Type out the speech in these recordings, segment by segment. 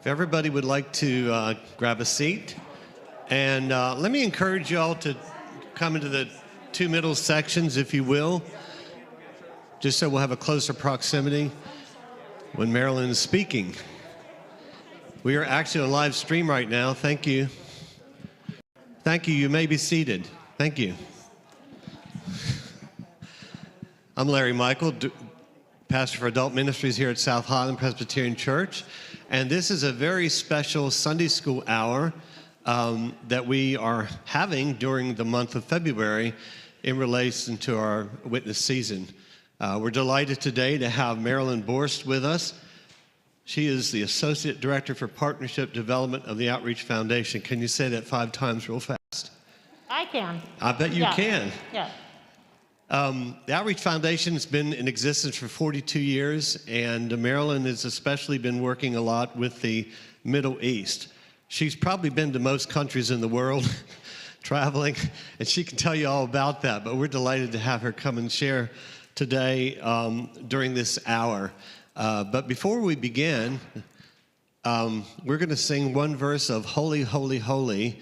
If everybody would like to grab a seat, and let me encourage you all to come into the two middle sections, if you will, just so we'll have a closer proximity when Marilyn is speaking. We are actually on live stream right now. Thank you. Thank you. You may be seated. Thank you. I'm Larry Michael, pastor for adult ministries here at South Highland Presbyterian Church. And this is a very special Sunday school hour that we are having during the month of February in relation to our witness season. We're delighted today to have Marilyn Borst with us. She is the Associate Director for Partnership Development of the Outreach Foundation. Can you say that 5 times real fast? I can. I bet you can. Yeah. The Outreach Foundation has been in existence for 42 years, and Marilyn has especially been working a lot with the Middle East. She's probably been to most countries in the world traveling, and she can tell you all about that, but we're delighted to have her come and share today during this hour. But before we begin, we're going to sing one verse of Holy, Holy, Holy.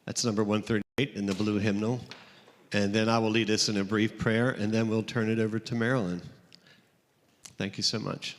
That's number 138 in the blue hymnal. And then I will lead us in a brief prayer, and then we'll turn it over to Marilyn. Thank you so much.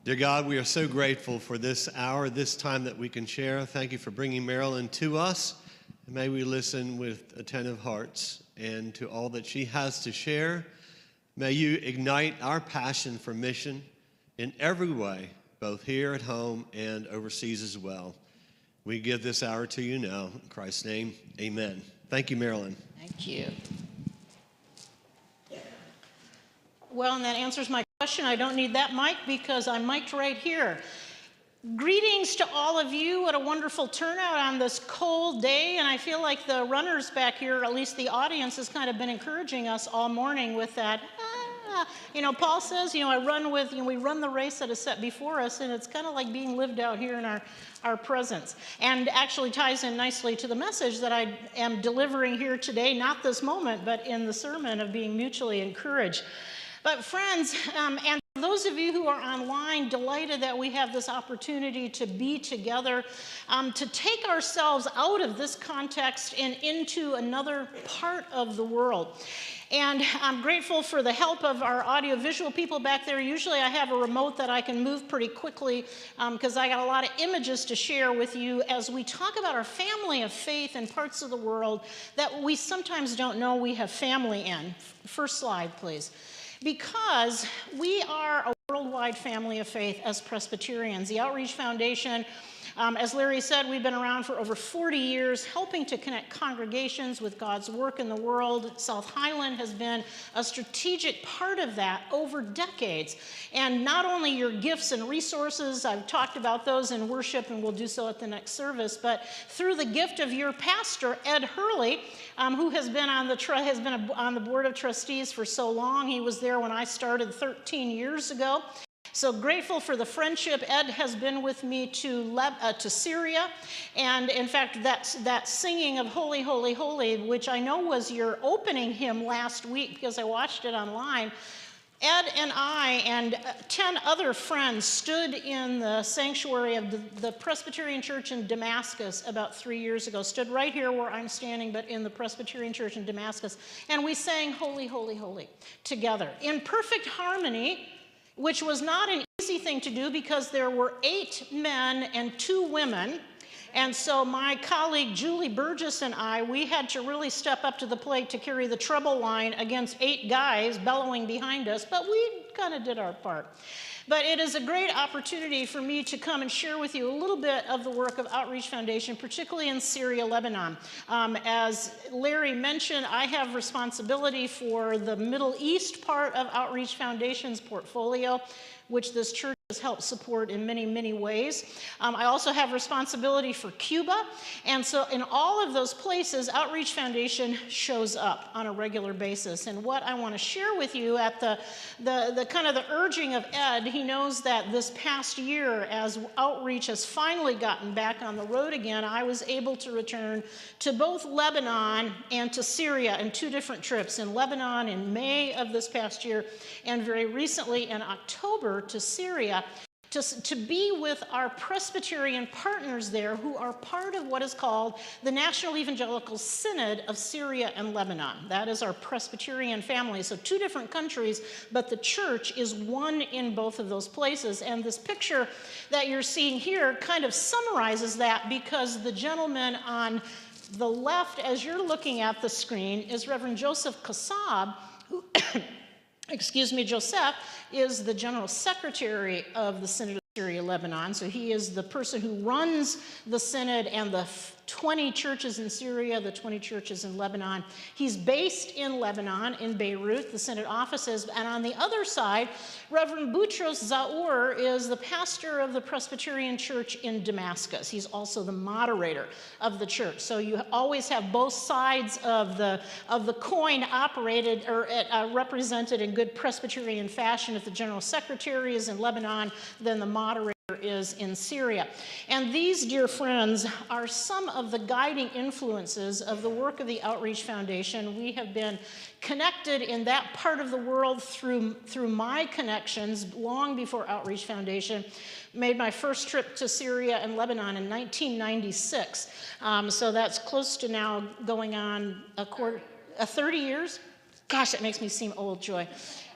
Dear God, we are so grateful for this hour, this time that we can share. Thank you for bringing Marilyn to us. And may we listen with attentive hearts and to all that she has to share. May you ignite our passion for mission in every way, both here at home and overseas as well. We give this hour to you now. In Christ's name, amen. Thank you, Marilyn. Thank you. Well, and that answers my question. I don't need that mic because I'm mic'd right here. Greetings to all of you. What a wonderful turnout on this cold day. And I feel like the runners back here, or at least the audience, has kind of been encouraging us all morning with that. Paul says, we run the race that is set before us, and it's kind of like being lived out here in our presence. And actually ties in nicely to the message that I am delivering here today, not this moment, but in the sermon of being mutually encouraged. But friends, and those of you who are online, delighted that we have this opportunity to be together, to take ourselves out of this context and into another part of the world. And I'm grateful for the help of our audiovisual people back there. Usually I have a remote that I can move pretty quickly because I got a lot of images to share with you as we talk about our family of faith in parts of the world that we sometimes don't know we have family in. First slide, please. Because we are a worldwide family of faith as Presbyterians. The Outreach Foundation, as Larry said, we've been around for over 40 years, helping to connect congregations with God's work in the world. South Highland has been a strategic part of that over decades. And not only your gifts and resources, I've talked about those in worship, and we'll do so at the next service, but through the gift of your pastor, Ed Hurley, who has been on the board of trustees for so long. He was there when I started 13 years ago. So grateful for the friendship. Ed has been with me to Syria, and in fact, that singing of Holy, Holy, Holy, which I know was your opening hymn last week because I watched it online. Ed and I and 10 other friends stood in the sanctuary of the Presbyterian Church in Damascus about 3 years ago, stood right here where I'm standing, but in the Presbyterian Church in Damascus, and we sang Holy, Holy, Holy together in perfect harmony, which was not an easy thing to do because there were 8 men and 2 women, And so my colleague Julie Burgess and I, we had to really step up to the plate to carry the treble line against 8 guys bellowing behind us, but we kind of did our part. But it is a great opportunity for me to come and share with you a little bit of the work of Outreach Foundation, particularly in Syria, Lebanon. As Larry mentioned, I have responsibility for the Middle East part of Outreach Foundation's portfolio, which this church has helped support in many, many ways. I also have responsibility for Cuba. And so in all of those places, Outreach Foundation shows up on a regular basis. And what I want to share with you at the kind of the urging of Ed, he knows that this past year, as Outreach has finally gotten back on the road again, I was able to return to both Lebanon and to Syria in 2 different trips. In Lebanon in May of this past year, and very recently in October to Syria, to be with our Presbyterian partners there who are part of what is called the National Evangelical Synod of Syria and Lebanon. That is our Presbyterian family. So 2 different countries, but the church is one in both of those places. And this picture that you're seeing here kind of summarizes that, because the gentleman on the left, as you're looking at the screen, is Reverend Joseph Kassab, who Joseph is the General Secretary of the Synod of Syria, Lebanon. So he is the person who runs the Synod and the 20 churches in Syria, the 20 churches in Lebanon. He's based in Lebanon, in Beirut, the Synod offices. And on the other side, Reverend Boutros Zaur is the pastor of the Presbyterian Church in Damascus. He's also the moderator of the church. So you always have both sides of the coin operated or represented in good Presbyterian fashion. If the General Secretary is in Lebanon, then the moderator is in Syria. And these, dear friends, are some of the guiding influences of the work of the Outreach Foundation. We have been connected in that part of the world through my connections long before Outreach Foundation. Made my first trip to Syria and Lebanon in 1996. So that's close to now going on 30 years. Gosh, that makes me seem old, Joy.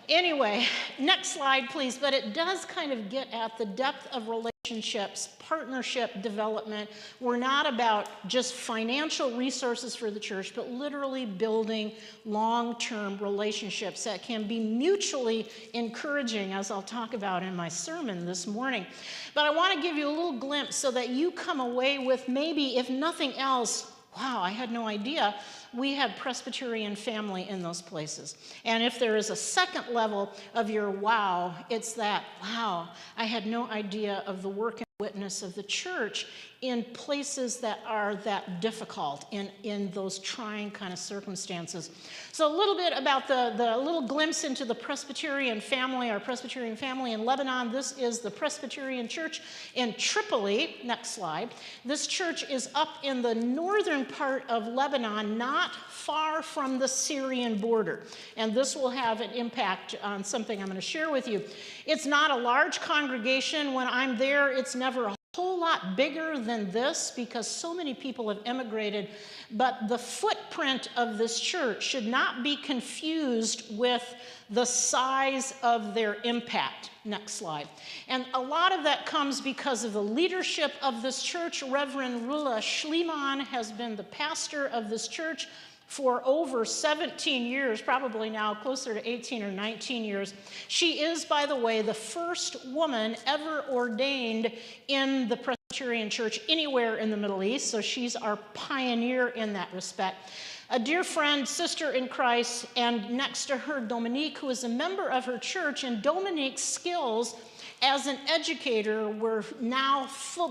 Anyway, next slide, please. But it does kind of get at the depth of relationships, partnership development. We're not about just financial resources for the church, but literally building long-term relationships that can be mutually encouraging, as I'll talk about in my sermon this morning. But I want to give you a little glimpse so that you come away with maybe, if nothing else, wow, I had no idea we had Presbyterian family in those places. And if there is a second level of your wow, it's that, wow, I had no idea of the work and witness of the church in places that are that difficult, in those trying kind of circumstances. So a little bit about the little glimpse into the Presbyterian family, our Presbyterian family in Lebanon. This is the Presbyterian Church in Tripoli. Next slide. This church is up in the northern part of Lebanon, not far from the Syrian border. And this will have an impact on something I'm going to share with you. It's not a large congregation. When I'm there, it's never a whole lot bigger than this because so many people have emigrated, but the footprint of this church should not be confused with the size of their impact. Next slide. And a lot of that comes because of the leadership of this church. Reverend Rula Schliemann has been the pastor of this church for over 17 years, probably now closer to 18 or 19 years. She is, by the way, the first woman ever ordained in the Presbyterian Church anywhere in the Middle East, so she's our pioneer in that respect. A dear friend, sister in Christ, and next to her, Dominique, who is a member of her church, and Dominique's skills as an educator were now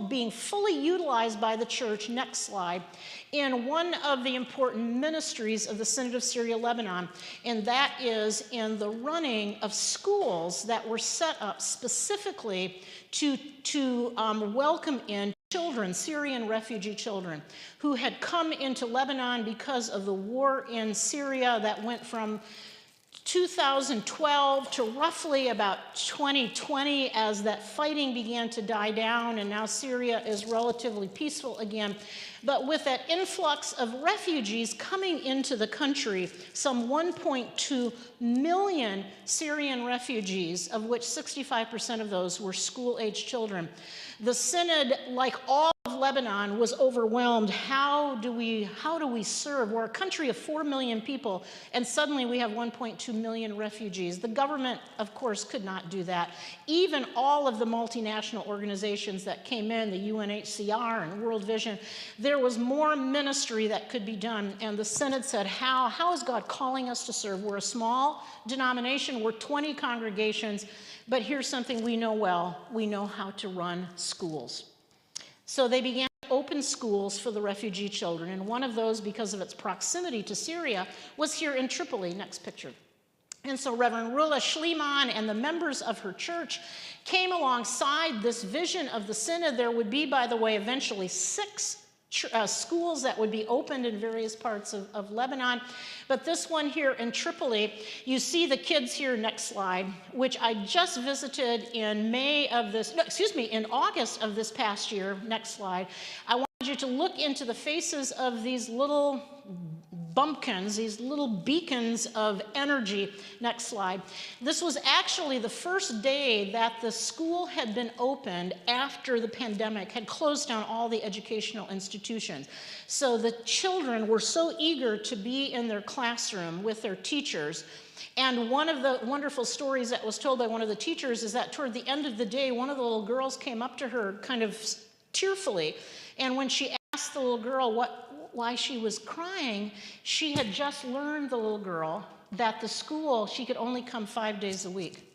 being fully utilized by the church, next slide, in one of the important ministries of the Synod of Syria, Lebanon, and that is in the running of schools that were set up specifically to welcome in children, Syrian refugee children, who had come into Lebanon because of the war in Syria that went from 2012 to roughly about 2020 as that fighting began to die down, and now Syria is relatively peaceful again. But with that influx of refugees coming into the country, some 1.2 million Syrian refugees, of which 65% of those were school-age children. The Synod, like all of Lebanon was overwhelmed. How do we serve? We're a country of 4 million people, and suddenly we have 1.2 million refugees. The government, of course, could not do that. Even all of the multinational organizations that came in, the UNHCR and World Vision, there was more ministry that could be done. And the Synod said, how is God calling us to serve? We're a small denomination, we're 20 congregations, but here's something we know well. We know how to run schools. So they began to open schools for the refugee children, and one of those, because of its proximity to Syria, was here in Tripoli. Next picture. And so Reverend Rula Schliemann and the members of her church came alongside this vision of the Synod. There would be, by the way, eventually 6 schools that would be opened in various parts of Lebanon. But this one here in Tripoli, you see the kids here, next slide, which I just visited in in August of this past year. Next slide. I wanted you to look into the faces of these little bumpkins, these little beacons of energy. Next slide. This was actually the first day that the school had been opened after the pandemic had closed down all the educational institutions. So the children were so eager to be in their classroom with their teachers. And one of the wonderful stories that was told by one of the teachers is that toward the end of the day, one of the little girls came up to her kind of tearfully, and when she asked the little girl why she was crying, she had just learned, the little girl, that the school, she could only come 5 days a week,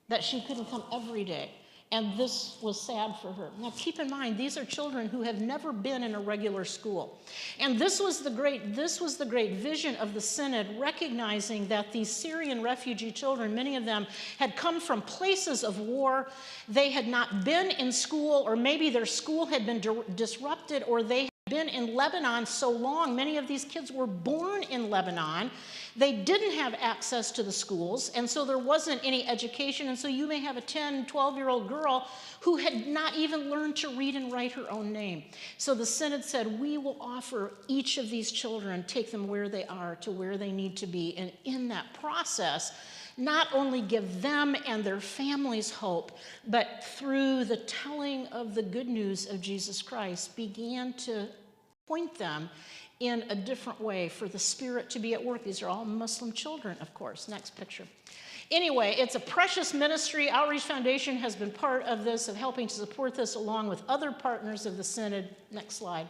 that she couldn't come every day. And this was sad for her. Now keep in mind, these are children who have never been in a regular school. And this was the great vision of the Synod, recognizing that these Syrian refugee children, many of them had come from places of war. They had not been in school, or maybe their school had been disrupted, or they had been in Lebanon so long. Many of these kids were born in Lebanon. They didn't have access to the schools, and so there wasn't any education. And so you may have a 10, 12-year-old girl who had not even learned to read and write her own name. So the Synod said, we will offer each of these children, take them where they are to where they need to be. And in that process, not only give them and their families hope, but through the telling of the good news of Jesus Christ, began to point them in a different way for the Spirit to be at work. These are all Muslim children, of course. Next picture. Anyway, it's a precious ministry. Outreach Foundation has been part of this, of helping to support this along with other partners of the Synod. Next slide.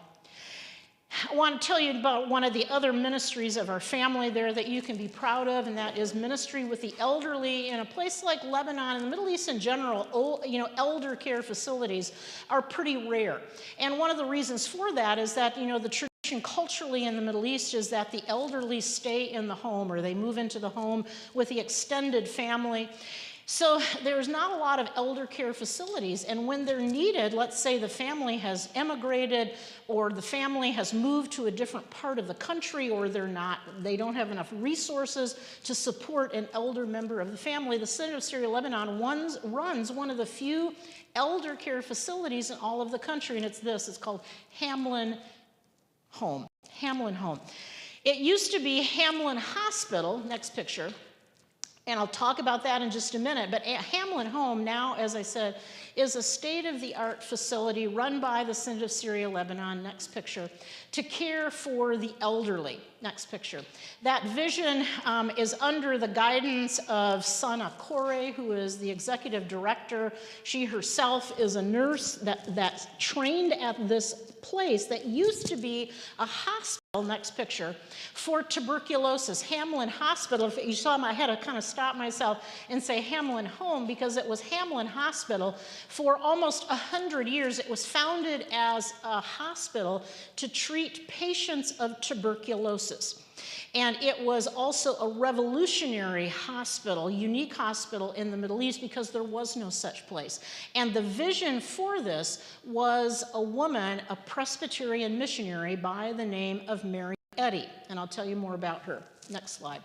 I want to tell you about one of the other ministries of our family there that you can be proud of, and that is ministry with the elderly. In a place like Lebanon, in the Middle East in general, elder care facilities are pretty rare. And one of the reasons for that is that, the tradition culturally in the Middle East is that the elderly stay in the home, or they move into the home with the extended family. So there's not a lot of elder care facilities, and when they're needed, let's say the family has emigrated, or the family has moved to a different part of the country, or they don't have enough resources to support an elder member of the family, the Synod of Syria Lebanon runs one of the few elder care facilities in all of the country, and it's called Hamlin Home. Hamlin Home. It used to be Hamlin Hospital, next picture, and I'll talk about that in just a minute, but Hamlin Home now, as I said, is a state-of-the-art facility run by the Synod of Syria Lebanon, next picture, to care for the elderly. Next picture. That vision is under the guidance of Sana Kore, who is the executive director. She herself is a nurse that's trained at this place that used to be a hospital, next picture, for tuberculosis. Hamlin Hospital, if you saw I had to kind of stop myself and say Hamlin Home, because it was Hamlin Hospital for almost 100 years. It was founded as a hospital to treat patients of tuberculosis. And it was also a revolutionary hospital, unique hospital in the Middle East, because there was no such place. And the vision for this was a woman, a Presbyterian missionary by the name of Mary Eddy. And I'll tell you more about her. Next slide.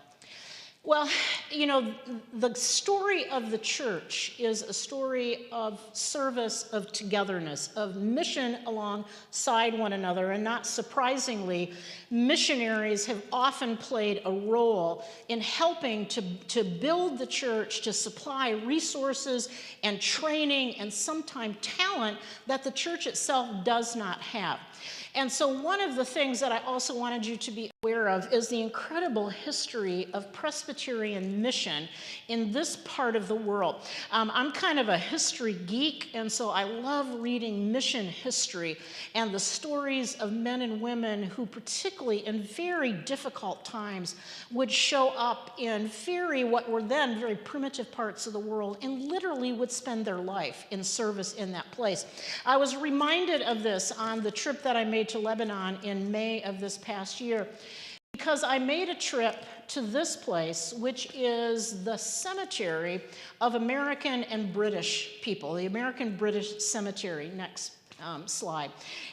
Well, you know, the story of the church is a story of service, of togetherness, of mission alongside one another. And not surprisingly, missionaries have often played a role in helping to build the church, to supply resources and training and sometimes talent that the church itself does not have. And so one of the things that I also wanted you to be aware of is the incredible history of Presbyterian mission in this part of the world. I'm kind of a history geek, and so I love reading mission history and the stories of men and women who, particularly in very difficult times, would show up in what were then very primitive parts of the world and literally would spend their life in service in that place. I was reminded of this on the trip that I made to Lebanon in May of this past year, because I made a trip to this place, which is the cemetery of American and British people, the American British Cemetery. Next slide.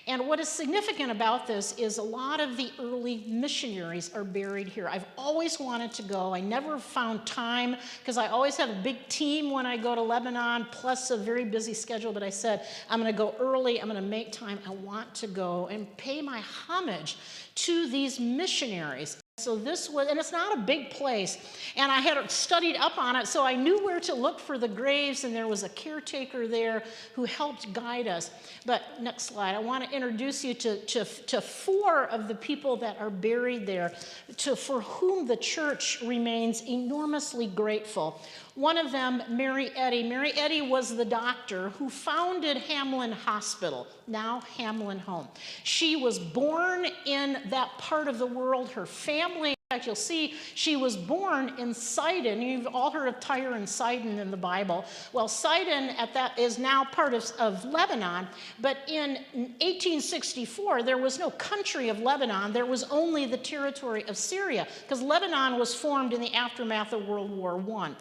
And what is significant about this is a lot of the early missionaries are buried here. I've always wanted to go. I never found time because I always have a big team when I go to Lebanon, plus a very busy schedule, but I said, I'm going to go early. I'm going to make time. I want to go and pay my homage to these missionaries. So this was, and it's not a big place, and I had studied up on it, so I knew where to look for the graves, and there was a caretaker there who helped guide us. But next slide, I want to introduce you to four of the people that are buried there, for whom the church remains enormously grateful. One of them, Mary Eddy. Mary Eddy was the doctor who founded Hamlin Hospital, now Hamlin Home. She was born in that part of the world. Her family, in fact, you'll see she was born in Sidon. You've all heard of Tyre and Sidon in the Bible. Well, Sidon is now part of Lebanon, but in 1864, there was no country of Lebanon. There was only the territory of Syria, because Lebanon was formed in the aftermath of World War I.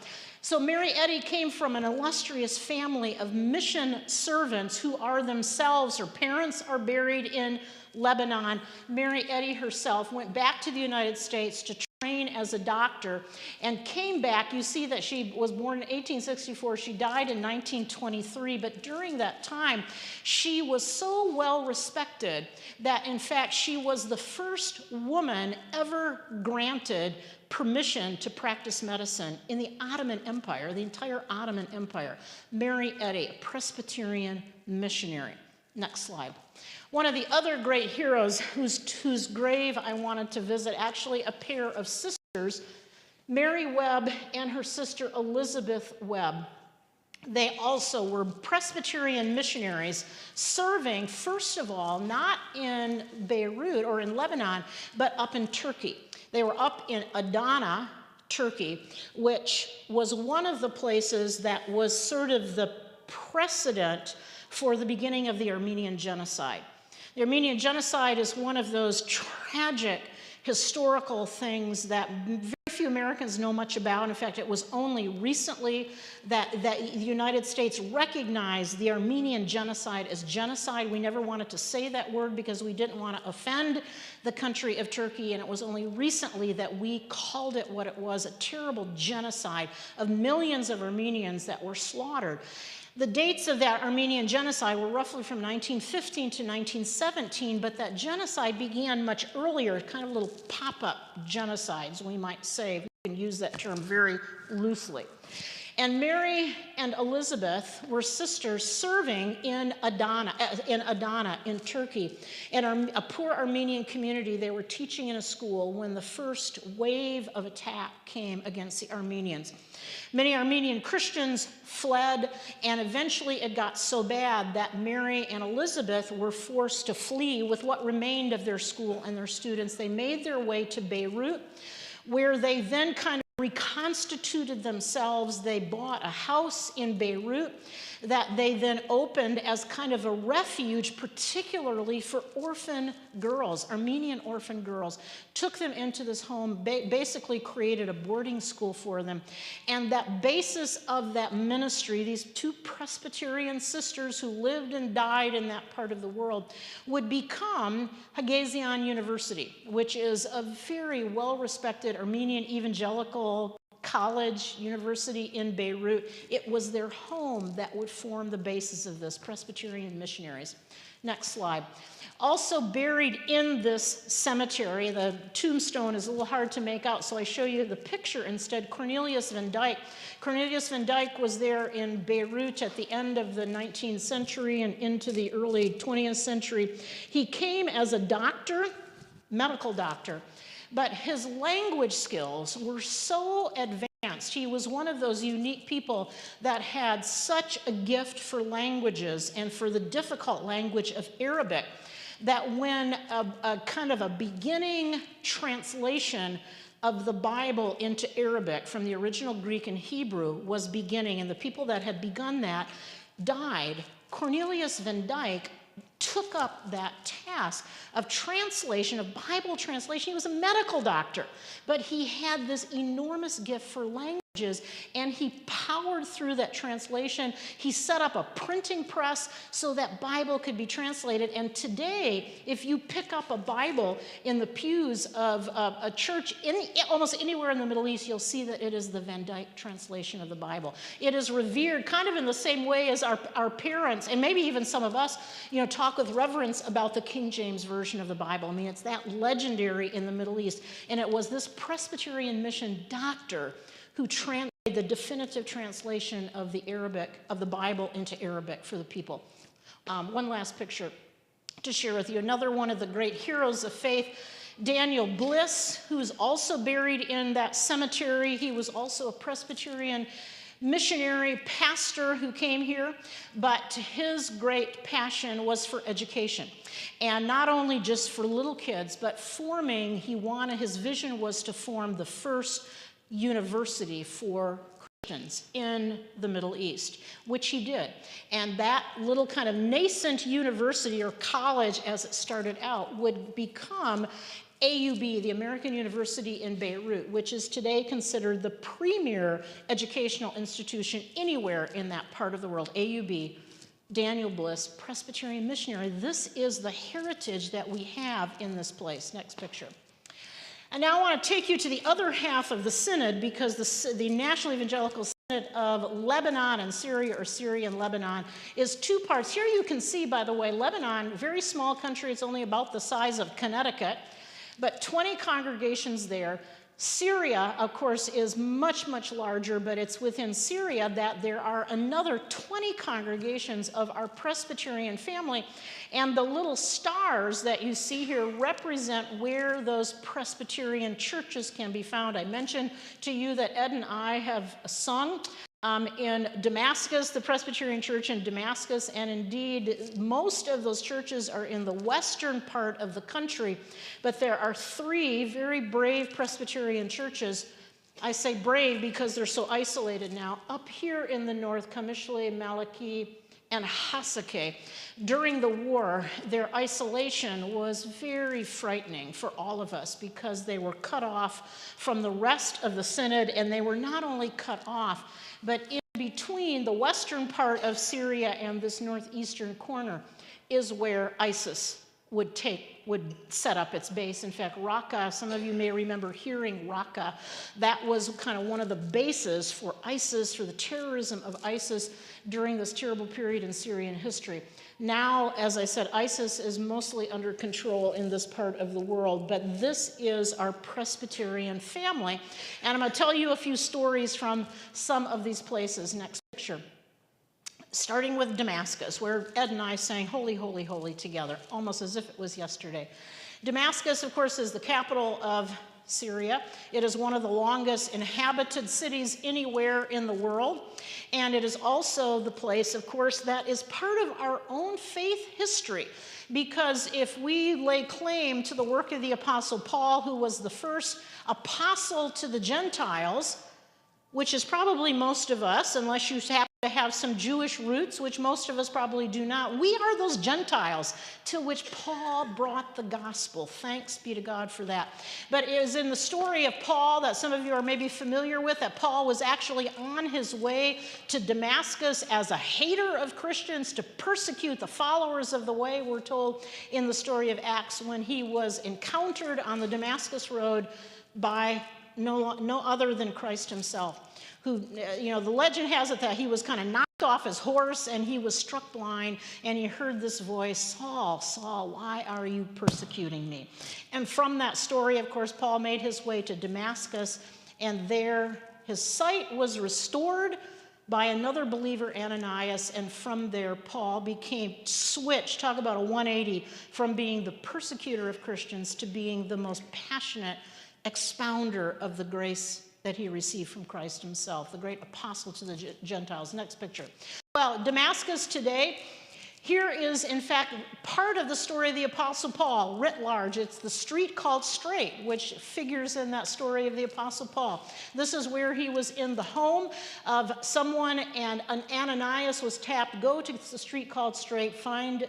So Mary Eddy came from an illustrious family of mission servants who are themselves, her parents are buried in Lebanon. Mary Eddy herself went back to the United States to train as a doctor and came back. You see that she was born in 1864. She died in 1923, but during that time, she was so well respected that, in fact, she was the first woman ever granted permission to practice medicine in the Ottoman Empire, the entire Ottoman Empire. Mary Eddy, a Presbyterian missionary. Next slide. One of the other great heroes whose grave I wanted to visit, actually a pair of sisters, Mary Webb and her sister Elizabeth Webb. They also were Presbyterian missionaries serving, first of all, not in Beirut or in Lebanon, but up in Turkey. They were up in Adana, Turkey, which was one of the places that was sort of the precedent for the beginning of the Armenian genocide. The Armenian genocide is one of those tragic historical things that very few Americans know much about. In fact, it was only recently that the United States recognized the Armenian genocide as genocide. We never wanted to say that word because we didn't want to offend the country of Turkey, and it was only recently that we called it what it was, a terrible genocide of millions of Armenians that were slaughtered. The dates of that Armenian genocide were roughly from 1915 to 1917, but that genocide began much earlier, kind of little pop-up genocides, we might say. We can use that term very loosely. And Mary and Elizabeth were sisters serving in Adana, in Turkey, in a poor Armenian community. They were teaching in a school when the first wave of attack came against the Armenians. Many Armenian Christians fled, and eventually it got so bad that Mary and Elizabeth were forced to flee with what remained of their school and their students. They made their way to Beirut, where they then kind of reconstituted themselves. They bought a house in Beirut that they then opened as kind of a refuge, particularly for orphan girls, Armenian orphan girls. Took them into this home, basically created a boarding school for them. And that basis of that ministry, these two Presbyterian sisters who lived and died in that part of the world, would become Hagazian University, which is a very well-respected Armenian evangelical college, university in Beirut. It was their home that would form the basis of this, Presbyterian missionaries. Next slide. Also buried in this cemetery, the tombstone is a little hard to make out, so I show you the picture instead, Cornelius van Dyck. Cornelius van Dyck was there in Beirut at the end of the 19th century and into the early 20th century. He came as a doctor, medical doctor, but his language skills were so advanced. He was one of those unique people that had such a gift for languages and for the difficult language of Arabic that when a kind of a beginning translation of the Bible into Arabic from the original Greek and Hebrew was beginning, and the people that had begun that died, Cornelius van Dyck took up that task of translation, of Bible translation. He was a medical doctor, but he had this enormous gift for languages, and he powered through that translation. He set up a printing press so that Bible could be translated, and today, if you pick up a Bible in the pews of a church almost anywhere in the Middle East, you'll see that it is the Van Dyck translation of the Bible. It is revered kind of in the same way as our parents, and maybe even some of us, talk with reverence about the King James Version of the Bible. I mean, it's that legendary in the Middle East, and it was this Presbyterian mission doctor who translated the definitive translation of the Bible into Arabic for the people. One last picture to share with you. Another one of the great heroes of faith, Daniel Bliss, who is also buried in that cemetery. He was also a Presbyterian missionary pastor who came here, but his great passion was for education. And not only just for little kids, but his vision was to form the first university for Christians in the Middle East, which he did. And that little kind of nascent university or college as it started out would become AUB, the American University in Beirut, which is today considered the premier educational institution anywhere in that part of the world. AUB, Daniel Bliss, Presbyterian missionary. This is the heritage that we have in this place. Next picture. And now I want to take you to the other half of the synod, because the National Evangelical Synod of Lebanon and Syria, or Syria and Lebanon, is two parts. Here you can see, by the way, Lebanon, very small country. It's only about the size of Connecticut, but 20 congregations there. Syria, of course, is much, much larger, but it's within Syria that there are another 20 congregations of our Presbyterian family. And the little stars that you see here represent where those Presbyterian churches can be found. I mentioned to you that Ed and I have sung in Damascus, the Presbyterian Church in Damascus, and indeed most of those churches are in the western part of the country, but there are 3 very brave Presbyterian churches. I say brave because they're so isolated now. Up here in the north, Kamishli, Maliki, and Hasake. During the war, their isolation was very frightening for all of us because they were cut off from the rest of the synod, and they were not only cut off, but in between the western part of Syria and this northeastern corner is where ISIS would set up its base. In fact, Raqqa, some of you may remember hearing Raqqa. That was kind of one of the bases for ISIS, for the terrorism of ISIS during this terrible period in Syrian history. Now, as I said, ISIS is mostly under control in this part of the world, but this is our Presbyterian family. And I'm going to tell you a few stories from some of these places. Next picture. Starting with Damascus, where Ed and I sang Holy, Holy, Holy together, almost as if it was yesterday. Damascus, of course, is the capital of Syria. It is one of the longest inhabited cities anywhere in the world. And it is also the place, of course, that is part of our own faith history. Because if we lay claim to the work of the Apostle Paul, who was the first apostle to the Gentiles, which is probably most of us, unless you happen to have some Jewish roots, which most of us probably do not. We are those Gentiles to which Paul brought the gospel. Thanks be to God for that. But it is in the story of Paul that some of you are maybe familiar with, that Paul was actually on his way to Damascus as a hater of Christians to persecute the followers of the way, we're told in the story of Acts, when he was encountered on the Damascus road by no other than Christ himself, who, the legend has it that he was kind of knocked off his horse and he was struck blind, and he heard this voice, "Saul, Saul, why are you persecuting me?" And from that story, of course, Paul made his way to Damascus, and there his sight was restored by another believer, Ananias, and from there Paul became switched, talk about a 180, from being the persecutor of Christians to being the most passionate expounder of the grace that he received from Christ himself, the great apostle to the Gentiles. Next picture. Well, Damascus today, here is, in fact, part of the story of the Apostle Paul, writ large. It's the street called Straight, which figures in that story of the Apostle Paul. This is where he was in the home of someone, and an Ananias was tapped, "Go to the street called Straight, find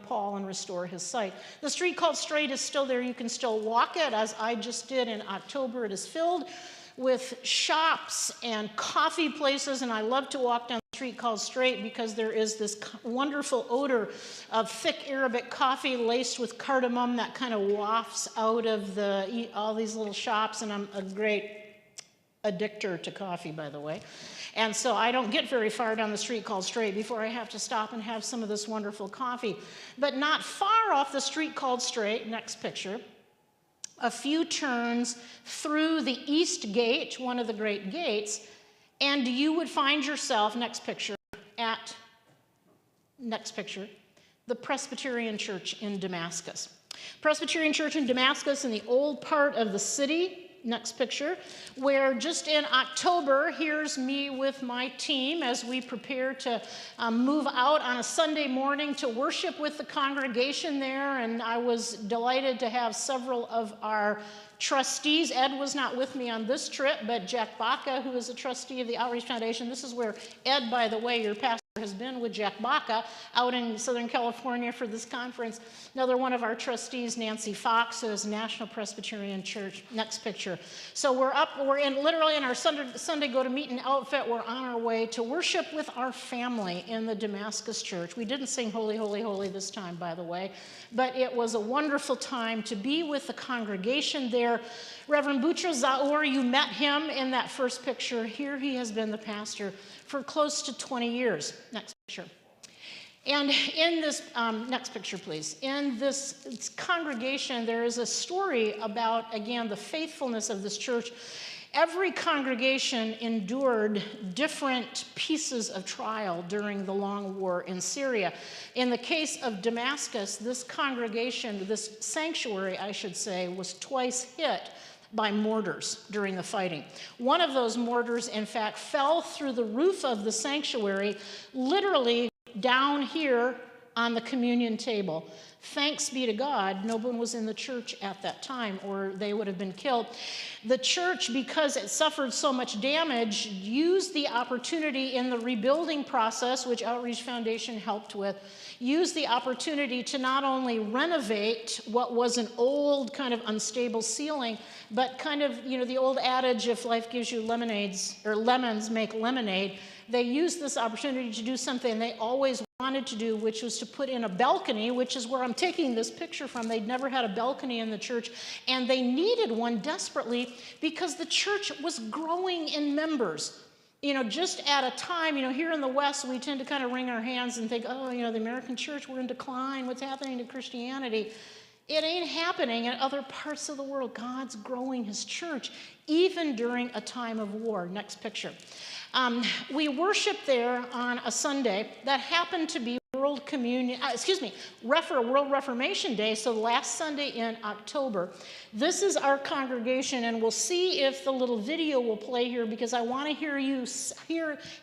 Paul and restore his sight." The street called Straight is still there. You can still walk it, as I just did in October. It is filled with shops and coffee places, and I love to walk down the street called Straight because there is this wonderful odor of thick Arabic coffee laced with cardamom that kind of wafts out of all these little shops, and I'm a great addictor to coffee, by the way. And so I don't get very far down the street called Straight before I have to stop and have some of this wonderful coffee. But not far off the street called Straight, next picture, a few turns through the East Gate, one of the great gates, and you would find yourself, next picture, the Presbyterian Church in Damascus. Presbyterian Church in Damascus in the old part of the city, next picture, where just in October, here's me with my team as we prepare to move out on a Sunday morning to worship with the congregation there, and I was delighted to have several of our trustees. Ed was not with me on this trip, but Jack Baca, who is a trustee of the Outreach Foundation. This is where Ed, by the way, your pastor, has been with Jack Baca out in Southern California for this conference. Another one of our trustees, Nancy Fox, who is National Presbyterian Church. Next picture. So we're literally in our Sunday go to meeting outfit. We're on our way to worship with our family in the Damascus Church. We didn't sing Holy, Holy, Holy this time, by the way, but it was a wonderful time to be with the congregation there. Reverend Butra Zaur, you met him in that first picture. Here he has been the pastor for close to 20 years. Next picture. And in this, next picture, please. In this congregation, there is a story about, again, the faithfulness of this church. Every congregation endured different pieces of trial during the long war in Syria. In the case of Damascus, this congregation, this sanctuary, I should say, was twice hit by mortars during the fighting. One of those mortars, in fact, fell through the roof of the sanctuary, literally down here on the communion table. Thanks be to God, no one was in the church at that time, or they would have been killed. The church, because it suffered so much damage, used the opportunity in the rebuilding process, which Outreach Foundation helped with, used the opportunity to not only renovate what was an old kind of unstable ceiling, but kind of, the old adage, if life gives you lemonades, or lemons make lemonade, they used this opportunity to do something they always wanted to do, which was to put in a balcony, which is where I'm taking this picture from. They'd never had a balcony in the church, and they needed one desperately because the church was growing in members. Just at a time, here in the West, we tend to kind of wring our hands and think, oh, the American church, we're in decline. What's happening to Christianity? It ain't happening in other parts of the world. God's growing his church, even during a time of war. Next picture. We worshiped there on a Sunday that happened to be World Reformation Day, so last Sunday in October. This is our congregation, and we'll see if the little video will play here, because I want to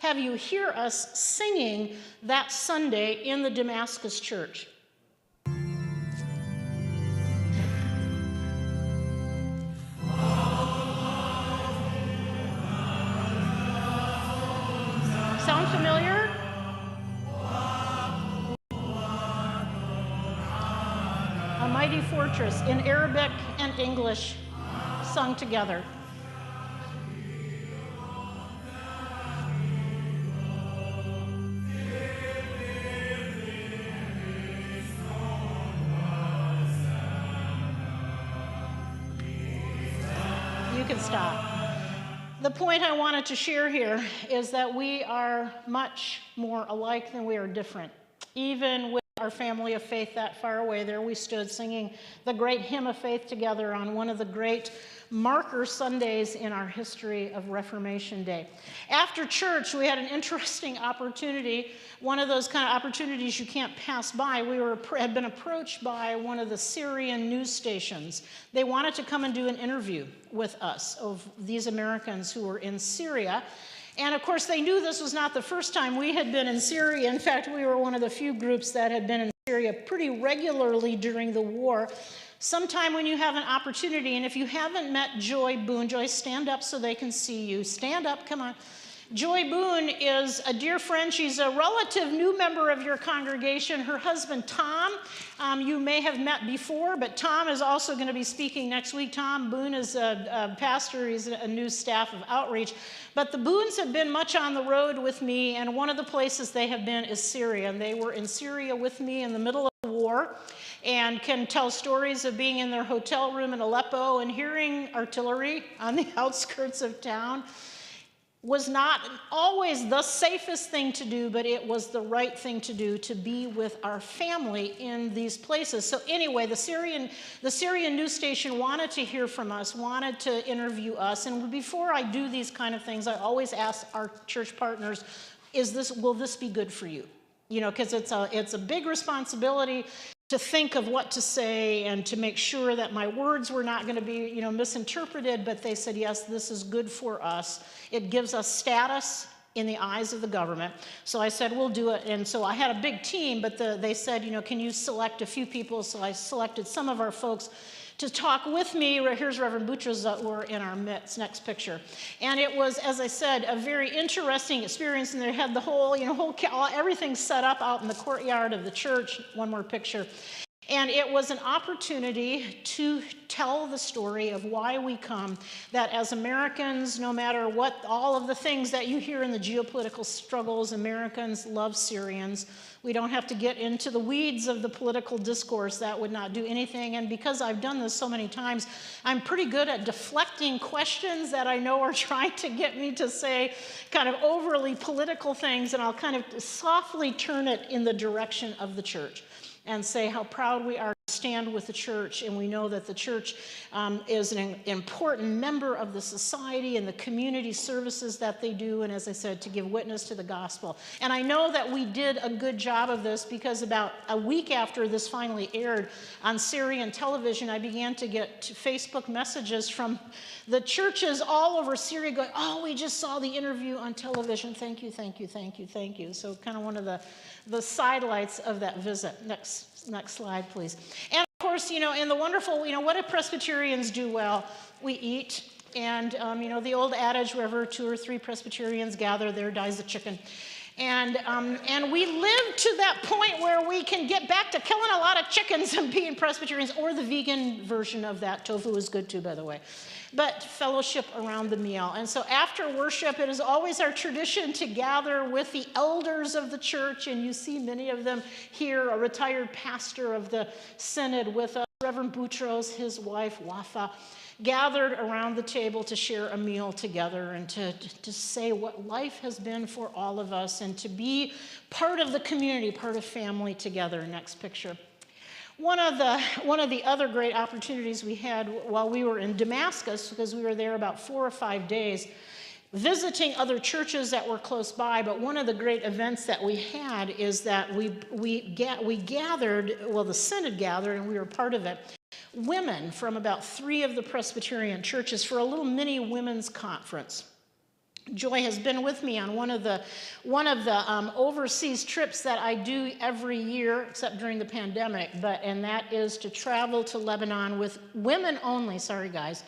have you hear us singing that Sunday in the Damascus church. Sound familiar? A mighty fortress in Arabic and English sung together. can stop. The point I wanted to share here is that we are much more alike than we are different. Even with our family of faith that far away, there we stood singing the great hymn of faith together on one of the great marker Sundays in our history of Reformation Day. After church, we had an interesting opportunity, one of those kind of opportunities you can't pass by. We had been approached by one of the Syrian news stations. They wanted to come and do an interview with us of these Americans who were in Syria. And of course, they knew this was not the first time we had been in Syria. In fact, we were one of the few groups that had been in Syria pretty regularly during the war. Sometime when you have an opportunity, and if you haven't met Joy Boone, Joy, stand up so they can see you. Stand up, come on. Joy Boone is a dear friend. She's a relative new member of your congregation. Her husband, Tom, you may have met before, but Tom is also going to be speaking next week. Tom Boone is a pastor. He's a new staff of outreach. But the Boones have been much on the road with me, and one of the places they have been is Syria. And they were in Syria with me in the middle of the war and can tell stories of being in their hotel room in Aleppo and hearing artillery on the outskirts of town. Was not always the safest thing to do, but it was the right thing to do to be with our family in these places. So anyway, the Syrian news station wanted to hear from us, wanted to interview us. And before I do these kind of things, I always ask our church partners, will this be good for you? You know, because it's a big responsibility to think of what to say and to make sure that my words were not going to be, misinterpreted, but they said, yes, this is good for us. It gives us status in the eyes of the government. So I said, we'll do it. And so I had a big team, but they said, can you select a few people? So I selected some of our folks to talk with me. Here's Reverend Boutros that were in our midst. Next picture. And it was, as I said, a very interesting experience. And they had the whole everything set up out in the courtyard of the church. One more picture. And it was an opportunity to tell the story of why we come, that as Americans, no matter what, all of the things that you hear in the geopolitical struggles, Americans love Syrians. We don't have to get into the weeds of the political discourse. That would not do anything. And because I've done this so many times, I'm pretty good at deflecting questions that I know are trying to get me to say kind of overly political things, and I'll kind of softly turn it in the direction of the church and say how proud we are to stand with the church, and we know that the church is an important member of the society and the community services that they do, and as I said, to give witness to the gospel. And I know that we did a good job of this because about a week after this finally aired on Syrian television, I began to get Facebook messages from the churches all over Syria going, oh, we just saw the interview on television. Thank you, thank you, thank you, thank you. So kind of one of the sidelights of that visit. Next slide, please. And of course, in the wonderful, what do Presbyterians do well? We eat. And, the old adage, wherever 2 or 3 Presbyterians gather, there dies the chicken. And we live to that point where we can get back to killing a lot of chickens and being Presbyterians, or the vegan version of that. Tofu is good too, by the way. But fellowship around the meal. And so after worship, it is always our tradition to gather with the elders of the church, and you see many of them here, a retired pastor of the synod with us, Reverend Boutros, his wife, Wafa, gathered around the table to share a meal together and to say what life has been for all of us and to be part of the community, part of family together. Next picture. One of the other great opportunities we had while we were in Damascus, because we were there about 4 or 5 days, visiting other churches that were close by, but one of the great events that we had is that we gathered, the synod gathered, and we were part of it, women from about 3 of the Presbyterian churches for a little mini women's conference. Joy has been with me on one of the overseas trips that I do every year, except during the pandemic, and that is to travel to Lebanon with women only, sorry guys,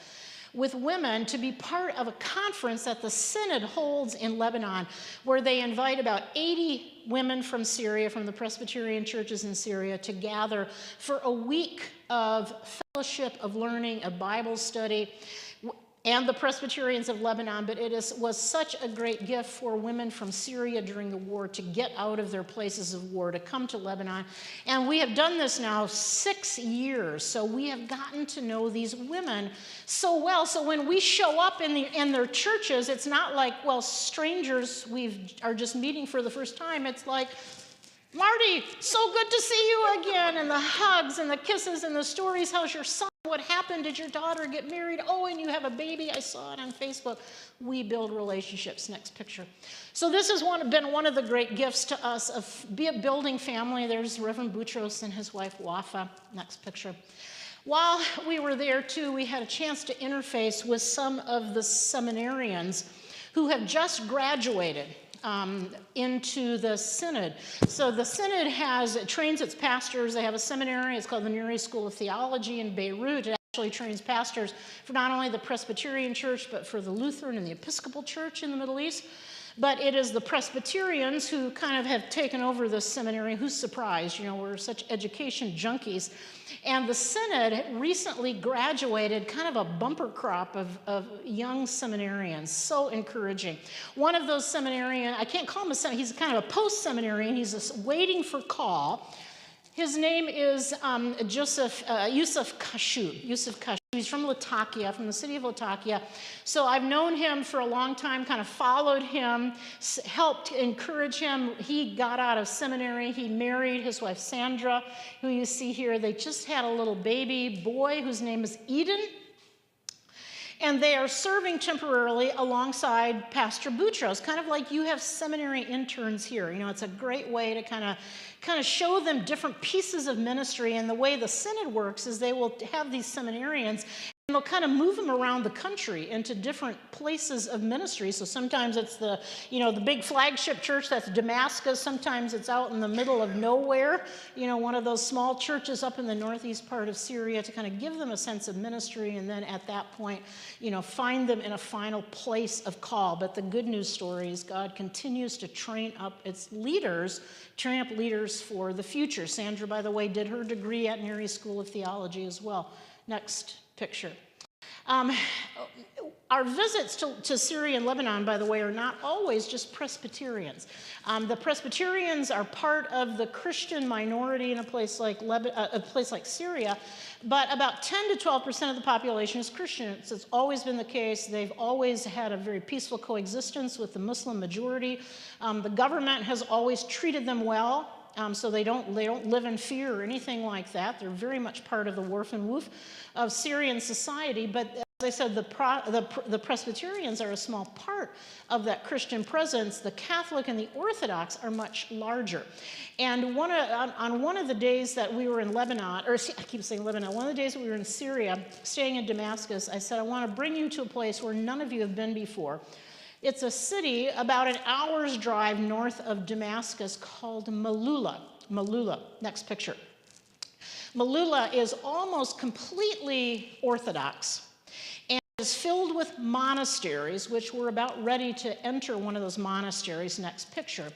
with women to be part of a conference that the Synod holds in Lebanon, where they invite about 80 women from Syria, from the Presbyterian churches in Syria, to gather for a week of fellowship, of learning, of Bible study. and the Presbyterians of Lebanon, but was such a great gift for women from Syria during the war to get out of their places of war, to come to Lebanon. And we have done this now 6 years, so we have gotten to know these women so well. So when we show up in their churches, it's not like, well, strangers we are just meeting for the first time. It's like, Marty, so good to see you again, and the hugs and the kisses and the stories. How's your son? What happened? Did your daughter get married? Oh, and you have a baby. I saw it on Facebook. We build relationships. Next picture. So this has been one of the great gifts to us of building family. There's Reverend Boutros and his wife, Wafa. Next picture. While we were there, too, we had a chance to interface with some of the seminarians who have just graduated into the Synod. So the Synod trains its pastors. They have a seminary. It's called the Neri School of Theology in Beirut. It actually trains pastors for not only the Presbyterian Church, but for the Lutheran and the Episcopal Church in the Middle East. But it is the Presbyterians who kind of have taken over the seminary. Who's surprised? You know, we're such education junkies. And the Synod recently graduated kind of a bumper crop of young seminarians. So encouraging. One of those seminarians, I can't call him a seminarian, he's kind of a post-seminarian. He's waiting for call. His name is Yusuf Kashu. He's from Latakia, from the city of Latakia. So I've known him for a long time, kind of followed him, helped encourage him. He got out of seminary. He married his wife, Sandra, who you see here. They just had a little baby boy whose name is Eden. And they are serving temporarily alongside Pastor Boutros, kind of like you have seminary interns here. You know, it's a great way to kind of show them different pieces of ministry. And the way the Synod works is they will have these seminarians, and they'll kind of move them around the country into different places of ministry. So sometimes it's the big flagship church that's Damascus. Sometimes it's out in the middle of nowhere, one of those small churches up in the northeast part of Syria, to kind of give them a sense of ministry. And then at that point, find them in a final place of call. But the good news story is God continues to train up leaders for the future. Sandra, by the way, did her degree at Neri School of Theology as well. Next picture. Our visits to Syria and Lebanon, by the way, are not always just Presbyterians. The Presbyterians are part of the Christian minority in a place like Syria, but about 10 to 12% of the population is Christian. It's always been the case. They've always had a very peaceful coexistence with the Muslim majority. The government has always treated them well. So they don't live in fear or anything like that. They're very much part of the warf and woof of Syrian society. But as I said, the Presbyterians are a small part of that Christian presence. The Catholic and the Orthodox are much larger. And on one of the days that we were in Lebanon, or I keep saying Lebanon, one of the days that we were in Syria, staying in Damascus, I said, I want to bring you to a place where none of you have been before. It's a city about an hour's drive north of Damascus called Malula. Next picture. Malula is almost completely Orthodox and is filled with monasteries, which we're about ready to enter one of those monasteries. Next picture.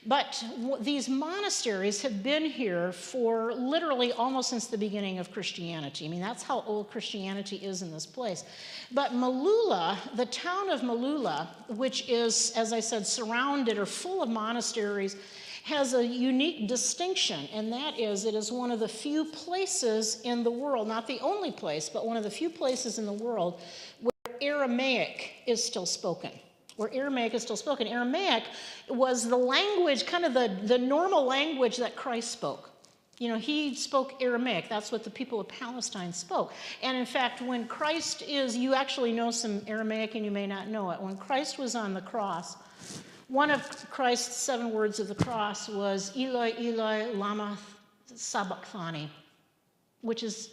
But these monasteries have been here for literally almost since the beginning of Christianity. I mean, that's how old Christianity is in this place. But Malula, the town of Malula, which is, as I said, surrounded or full of monasteries, has a unique distinction, and that is it is one of the few places in the world, not the only place, but one of the few places in the world where Aramaic is still spoken. Aramaic was the language, kind of the normal language that Christ spoke. He spoke Aramaic. That's what the people of Palestine spoke. And in fact, when Christ you actually know some Aramaic and you may not know it. When Christ was on the cross, one of Christ's 7 words of the cross was Eloi, Eloi, lama sabachthani, which is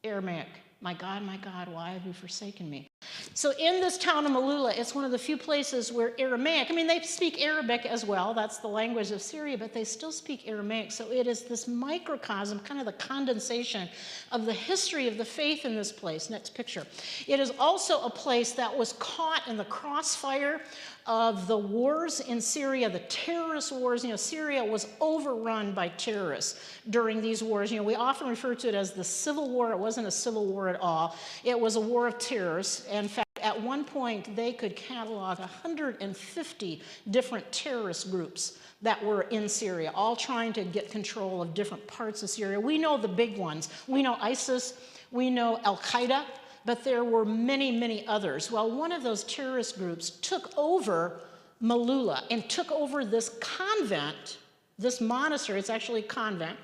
Aramaic. My God, why have you forsaken me? So in this town of Malula, it's one of the few places where Aramaic, they speak Arabic as well. That's the language of Syria, but they still speak Aramaic. So it is this microcosm, kind of the condensation of the history of the faith in this place. Next picture. It is also a place that was caught in the crossfire of the wars in Syria, the terrorist wars. Syria was overrun by terrorists during these wars. We often refer to it as the Civil War. It wasn't a civil war at all. It was a war of terrorists. In fact, at one point, they could catalog 150 different terrorist groups that were in Syria, all trying to get control of different parts of Syria. We know the big ones. We know ISIS, we know Al-Qaeda, but there were many, many others. Well, one of those terrorist groups took over Malula and took over this convent, this monastery, it's actually a convent,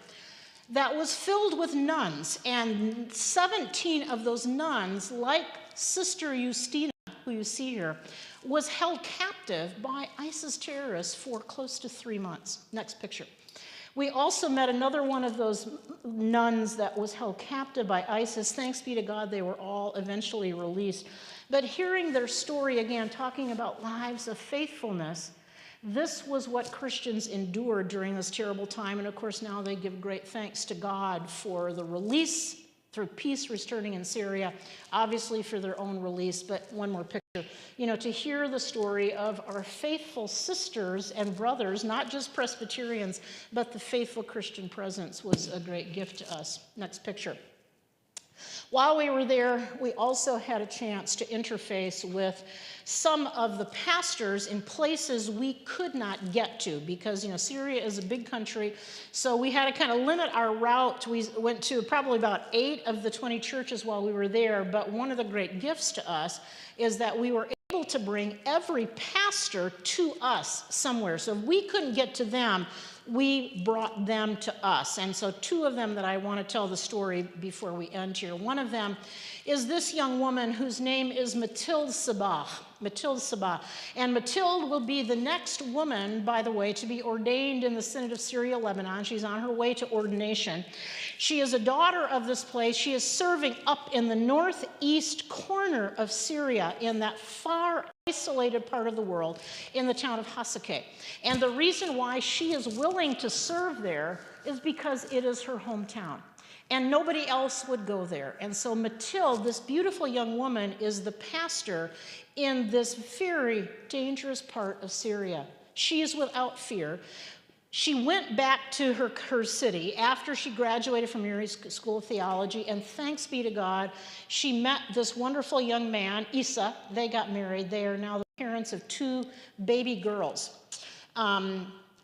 that was filled with nuns. And 17 of those nuns, like Sister Justina, who you see here, was held captive by ISIS terrorists for close to 3 months. Next picture. We also met another one of those nuns that was held captive by ISIS. Thanks be to God, they were all eventually released. But hearing their story again, talking about lives of faithfulness, this was what Christians endured during this terrible time. And of course, now they give great thanks to God for the release through peace returning in Syria, obviously for their own release. But one more picture. To hear the story of our faithful sisters and brothers, not just Presbyterians, but the faithful Christian presence was a great gift to us. Next picture. While we were there, we also had a chance to interface with some of the pastors in places we could not get to because, Syria is a big country, so we had to kind of limit our route. We went to probably about 8 of the 20 churches while we were there, but one of the great gifts to us is that we were able to bring every pastor to us somewhere. So if we couldn't get to them, we brought them to us. And so 2 of them that I want to tell the story before we end here. One of them is this young woman whose name is Mathilde Sabah. Mathilde Sabah. And Mathilde will be the next woman, by the way, to be ordained in the Synod of Syria, Lebanon. She's on her way to ordination. She is a daughter of this place. She is serving up in the northeast corner of Syria, in that far isolated part of the world, in the town of Hasakeh. And the reason why she is willing to serve there is because it is her hometown. And nobody else would go there. And so Mathilde, this beautiful young woman, is the pastor in this very dangerous part of Syria. She is without fear. She went back to her city after she graduated from Mary School of Theology, and thanks be to God, she met this wonderful young man, Isa. They got married. They are now the parents of 2 baby girls.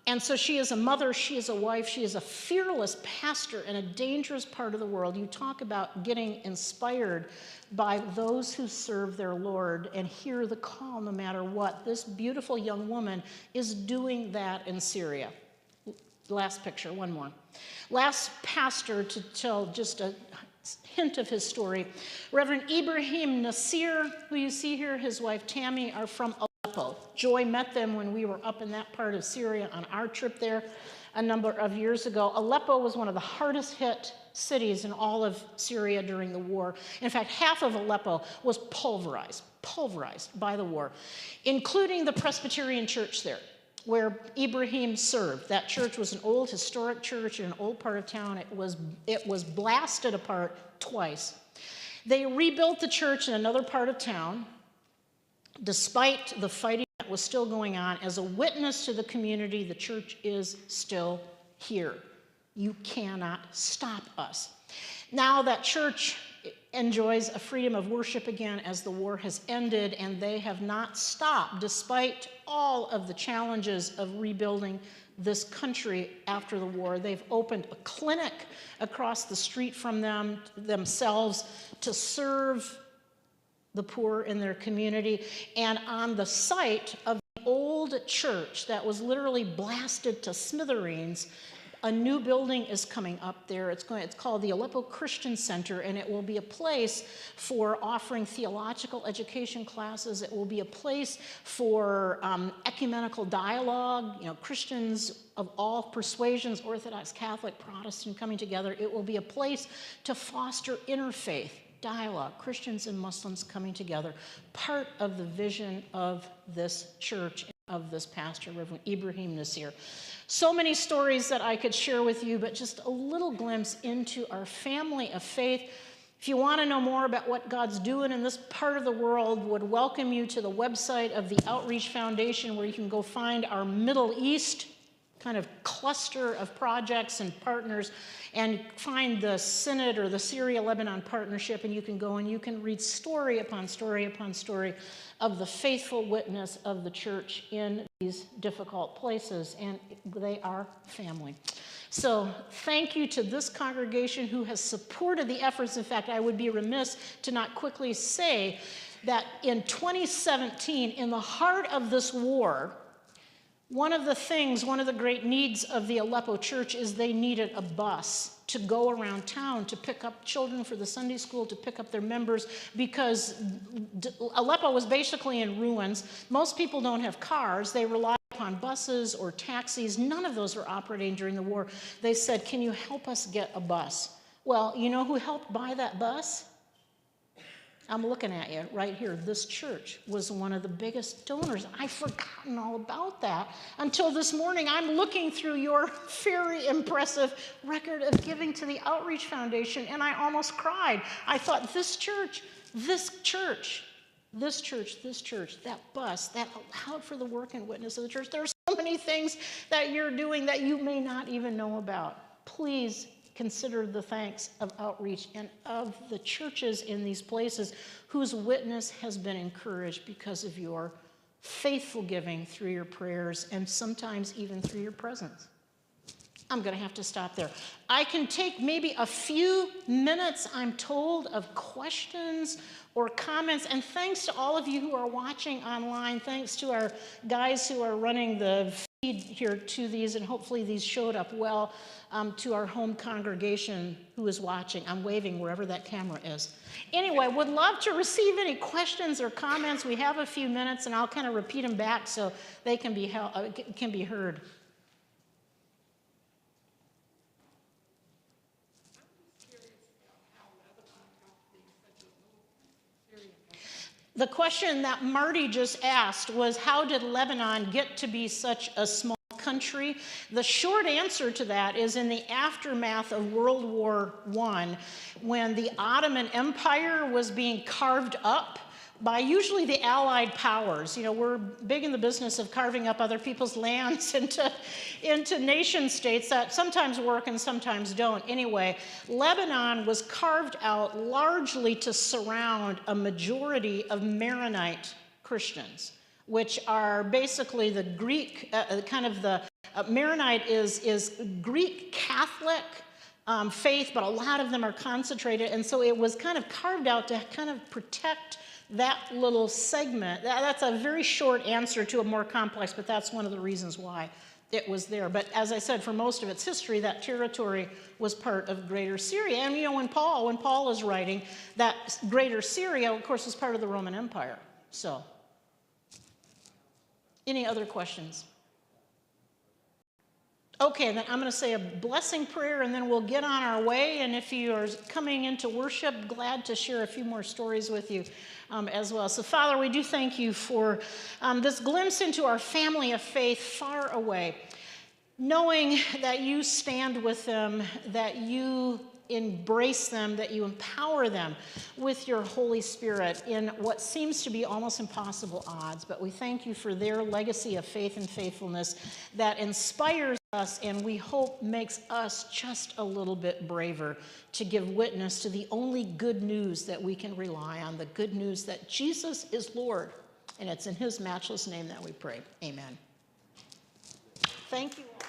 And so she is a mother, she is a wife, she is a fearless pastor in a dangerous part of the world. You talk about getting inspired by those who serve their Lord and hear the call no matter what. This beautiful young woman is doing that in Syria. Last picture, one more. Last pastor to tell just a hint of his story. Reverend Ibrahim Nasir, who you see here, his wife Tammy, are from Aleppo. Joy met them when we were up in that part of Syria on our trip there a number of years ago. Aleppo was one of the hardest hit cities in all of Syria during the war. In fact, half of Aleppo was pulverized by the war, including the Presbyterian church there, where Ibrahim served. That church was an old historic church in an old part of town. It was blasted apart twice. They rebuilt the church in another part of town, despite the fighting that was still going on. As a witness to the community, the church is still here. You cannot stop us. Now that church enjoys a freedom of worship again as the war has ended, and they have not stopped despite all of the challenges of rebuilding this country after the war. They've opened a clinic across the street from themselves to serve the poor in their community. And on the site of the old church that was literally blasted to smithereens, a new building is coming up there. It's called the Aleppo Christian Center, and it will be a place for offering theological education classes. It will be a place for ecumenical dialogue, Christians of all persuasions, Orthodox, Catholic, Protestant, coming together. It will be a place to foster interfaith dialogue, Christians and Muslims coming together, part of the vision of this church, of this pastor, Reverend Ibrahim Nasir. So many stories that I could share with you, but just a little glimpse into our family of faith. If you want to know more about what God's doing in this part of the world, would welcome you to the website of the Outreach Foundation, where you can go find our Middle East kind of cluster of projects and partners, and find the Synod or the Syria-Lebanon Partnership, and you can go and you can read story upon story upon story of the faithful witness of the church in these difficult places, and they are family. So thank you to this congregation who has supported the efforts. In fact, I would be remiss to not quickly say that in 2017, in the heart of this war, one of the great needs of the Aleppo church is they needed a bus to go around town to pick up children for the Sunday school, to pick up their members, because Aleppo was basically in ruins. Most people don't have cars. They rely upon buses or taxis. None of those were operating during the war. They said, can you help us get a bus? Well, you know who helped buy that bus? I'm looking at you right here. This church was one of the biggest donors. I've forgotten all about that until this morning. I'm looking through your very impressive record of giving to the Outreach Foundation, and I almost cried. I thought, this church, that bus, that allowed for the work and witness of the church. There are so many things that you're doing that you may not even know about. Please consider the thanks of Outreach and of the churches in these places whose witness has been encouraged because of your faithful giving through your prayers and sometimes even through your presence. I'm going to have to stop there. I can take maybe a few minutes, I'm told, of questions or comments. And thanks to all of you who are watching online. Thanks to our guys who are running the feed here to these, and hopefully these showed up well, to our home congregation who is watching. I'm waving wherever that camera is. Anyway, would love to receive any questions or comments. We have a few minutes, and I'll kind of repeat them back so they can be heard. The question that Marty just asked was, how did Lebanon get to be such a small country? The short answer to that is in the aftermath of World War I, when the Ottoman Empire was being carved up by usually the Allied powers. You know, we're big in the business of carving up other people's lands into nation states that sometimes work and sometimes don't. Anyway, Lebanon was carved out largely to surround a majority of Maronite Christians, which are basically the Greek, Maronite is Greek Catholic faith, but a lot of them are concentrated, and so it was kind of carved out to kind of protect that little segment. That's a very short answer to a more complex, but that's one of the reasons why it was there. But as I said, for most of its history, that territory was part of Greater Syria. And you know, when Paul is writing, that Greater Syria, of course, was part of the Roman Empire. So, any other questions? Okay, then I'm going to say a blessing prayer, and then we'll get on our way. And if you are coming into worship, glad to share a few more stories with you as well. So, Father, we do thank you for this glimpse into our family of faith far away, knowing that you stand with them, that you embrace them, that you empower them with your Holy Spirit in what seems to be almost impossible odds. But we thank you for their legacy of faith and faithfulness that inspires us, and we hope makes us just a little bit braver to give witness to the only good news that we can rely on, the good news that Jesus is Lord. And it's in his matchless name that we pray. Amen. Thank you all.